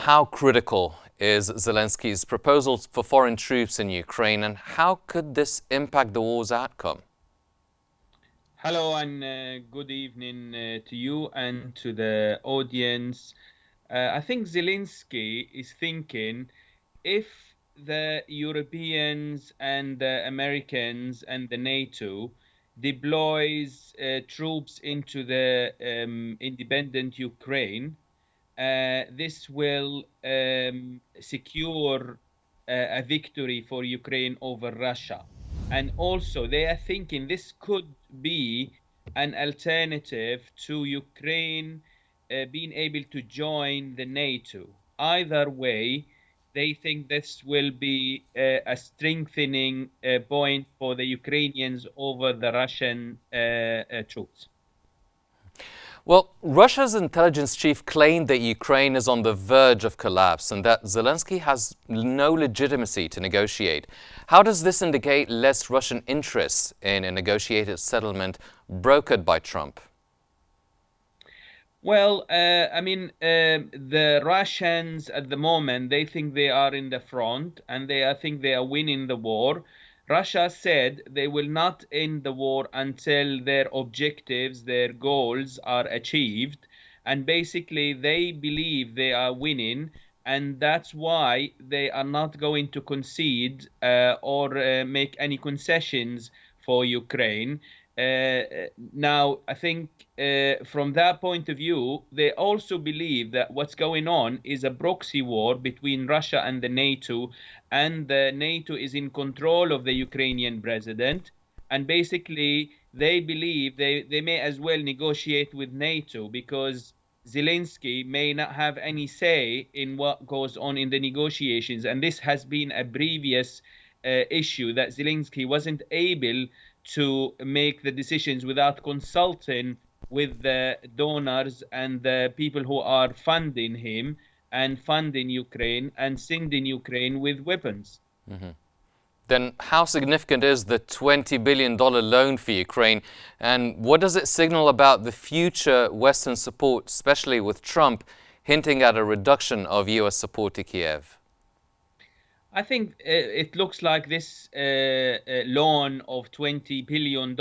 how critical is Zelensky's proposal for foreign troops in Ukraine, and how could this impact the war's outcome? Hello and good evening to you and to the audience. I think Zelensky is thinking if the Europeans and the Americans and the NATO deploys troops into the independent Ukraine, this will secure a victory for Ukraine over Russia. And also, they are thinking this could be an alternative to Ukraine being able to join the NATO. Either way, they think this will be a strengthening point for the Ukrainians over the Russian troops. Well, Russia's intelligence chief claimed that Ukraine is on the verge of collapse and that Zelensky has no legitimacy to negotiate. How does this indicate less Russian interest in a negotiated settlement brokered by Trump? Well, the Russians at the moment, they think they are in the front and I think they are winning the war. Russia said they will not end the war until their objectives, their goals are achieved. And basically, they believe they are winning. And that's why they are not going to concede or make any concessions for Ukraine. Now, I think from that point of view, they also believe that what's going on is a proxy war between Russia and the NATO, and the NATO is in control of the Ukrainian president. And basically, they believe they may as well negotiate with NATO because Zelensky may not have any say in what goes on in the negotiations. And this has been a previous issue that Zelensky wasn't able to make the decisions without consulting with the donors and the people who are funding him and funding Ukraine and sending Ukraine with weapons. Then how significant is the $20 billion loan for Ukraine, and what does it signal about the future Western support, especially with Trump hinting at a reduction of US support to Kiev? I think it looks like this loan of $20 billion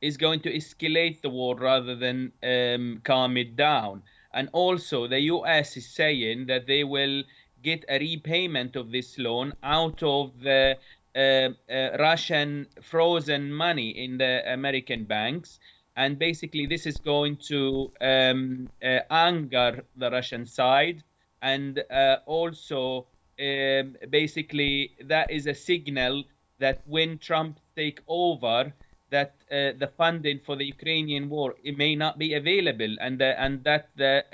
is going to escalate the war rather than calm it down. And also, the US is saying that they will get a repayment of this loan out of the Russian frozen money in the American banks. And basically, this is going to anger the Russian side and also basically that is a signal that when Trump take over, that the funding for the Ukrainian war it may not be available, and that the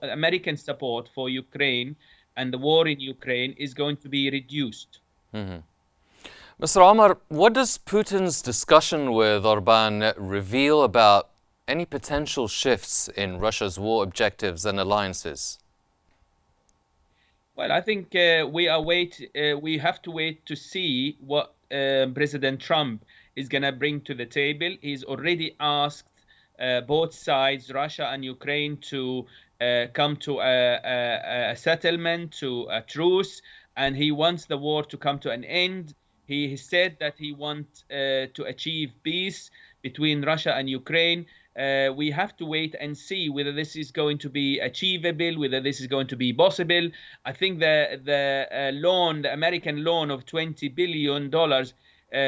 American support for Ukraine and the war in Ukraine is going to be reduced. Mr. Omar, what does Putin's discussion with Orban reveal about any potential shifts in Russia's war objectives and alliances? Well, I think we have to wait to see what President Trump is going to bring to the table. He's already asked both sides, Russia and Ukraine, to come to a settlement, to a truce, and he wants the war to come to an end. He said that he wants to achieve peace between Russia and Ukraine. We have to wait and see whether this is going to be achievable, whether this is going to be possible. I think the American loan of $20 billion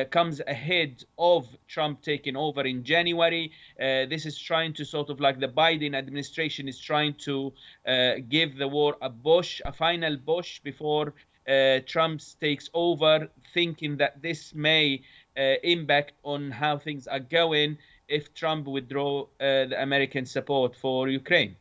comes ahead of Trump taking over in January. This is trying to sort of like the Biden administration is trying to give the war a final push before Trump takes over, thinking that this may impact on how things are going if Trump withdraw the American support for Ukraine.